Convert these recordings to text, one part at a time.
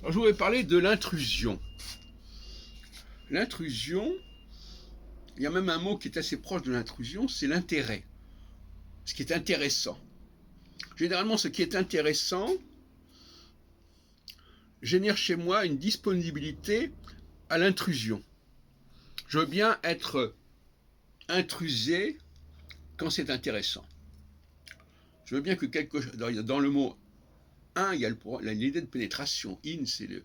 Alors, je voudrais parler de l'intrusion. L'intrusion, il y a même un mot qui est assez proche de l'intrusion, c'est l'intérêt. Ce qui est intéressant. Généralement, ce qui est intéressant génère chez moi une disponibilité à l'intrusion. Je veux bien être intrusé quand c'est intéressant. Je veux bien que dans le mot in, il y a l'idée de pénétration. In, c'est le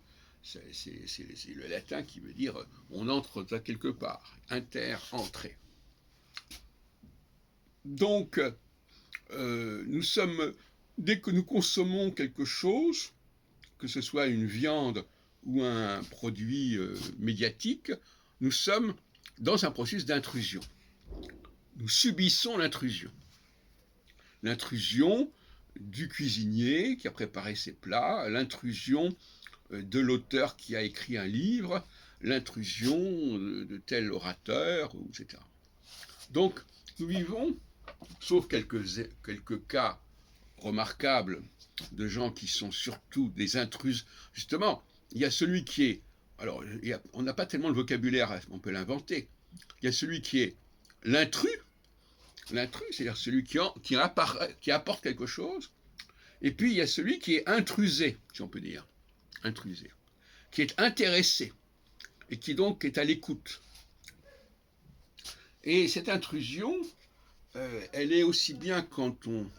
latin qui veut dire on entre quelque part. Inter, entrer. Donc, dès que nous consommons quelque chose, que ce soit une viande ou un produit médiatique, nous sommes dans un processus d'intrusion. Nous subissons l'intrusion. L'intrusion du cuisinier qui a préparé ses plats, l'intrusion de l'auteur qui a écrit un livre, l'intrusion de tel orateur, etc. Donc, nous vivons, sauf quelques cas remarquables de gens qui sont surtout des intrus. Justement, il y a celui qui est... Alors, on n'a pas tellement le vocabulaire, on peut l'inventer. Il y a celui qui est l'intrus, c'est-à-dire celui qui apporte quelque chose, et puis il y a celui qui est intrusé, si on peut dire, intrusé, qui est intéressé, et qui donc est à l'écoute. Et cette intrusion, elle est aussi bien quand on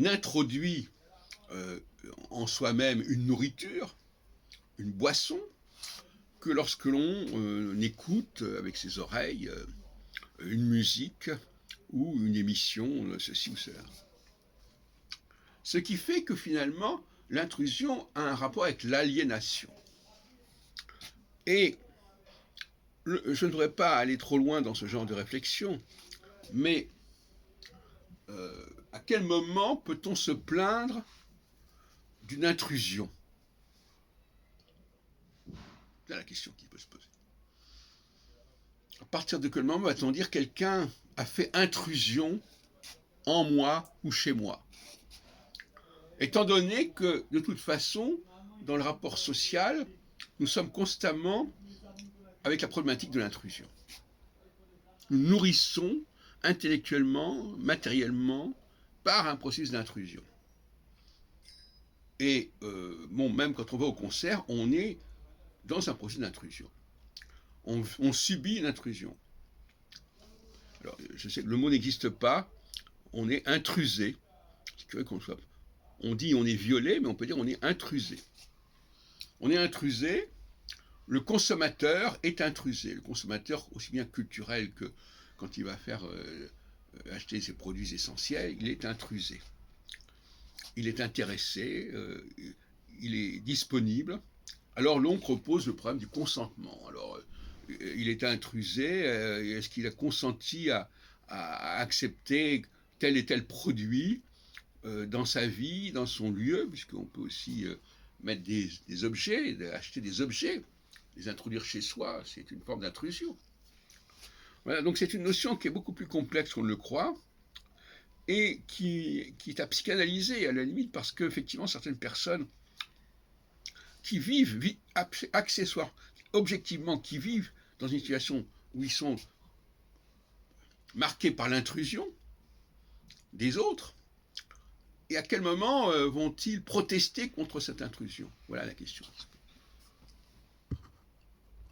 introduit en soi-même une nourriture, une boisson, que lorsque l'on écoute avec ses oreilles une musique ou une émission, ceci ou cela. Ce qui fait que finalement, l'intrusion a un rapport avec l'aliénation. Et je ne voudrais pas aller trop loin dans ce genre de réflexion, mais à quel moment peut-on se plaindre d'une intrusion? C'est la question qui peut se poser. À partir de quel moment va-t-on dire quelqu'un a fait intrusion en moi ou chez moi? Étant donné que, de toute façon, dans le rapport social, nous sommes constamment avec la problématique de l'intrusion. Nous nourrissons intellectuellement, matériellement, par un processus d'intrusion. Et même quand on va au concert, on est dans un processus d'intrusion. On subit une intrusion. Alors, je sais que le mot n'existe pas, on est intrusé. On dit on est violé, mais on peut dire on est intrusé. On est intrusé, le consommateur est intrusé. Le consommateur, aussi bien culturel que quand il va faire acheter ses produits essentiels, il est intrusé. Il est intéressé, il est disponible. Alors l'on pose le problème du consentement. Alors, il est intrusé, est-ce qu'il a consenti à accepter tel et tel produit dans sa vie, dans son lieu, puisqu'on peut aussi mettre des objets, acheter des objets, les introduire chez soi, c'est une forme d'intrusion. Voilà, donc c'est une notion qui est beaucoup plus complexe qu'on ne le croit, et qui est à psychanalyser à la limite, parce qu'effectivement certaines personnes qui vivent accessoires, objectivement, qui vivent dans une situation où ils sont marqués par l'intrusion des autres, et à quel moment vont-ils protester contre cette intrusion? Voilà la question.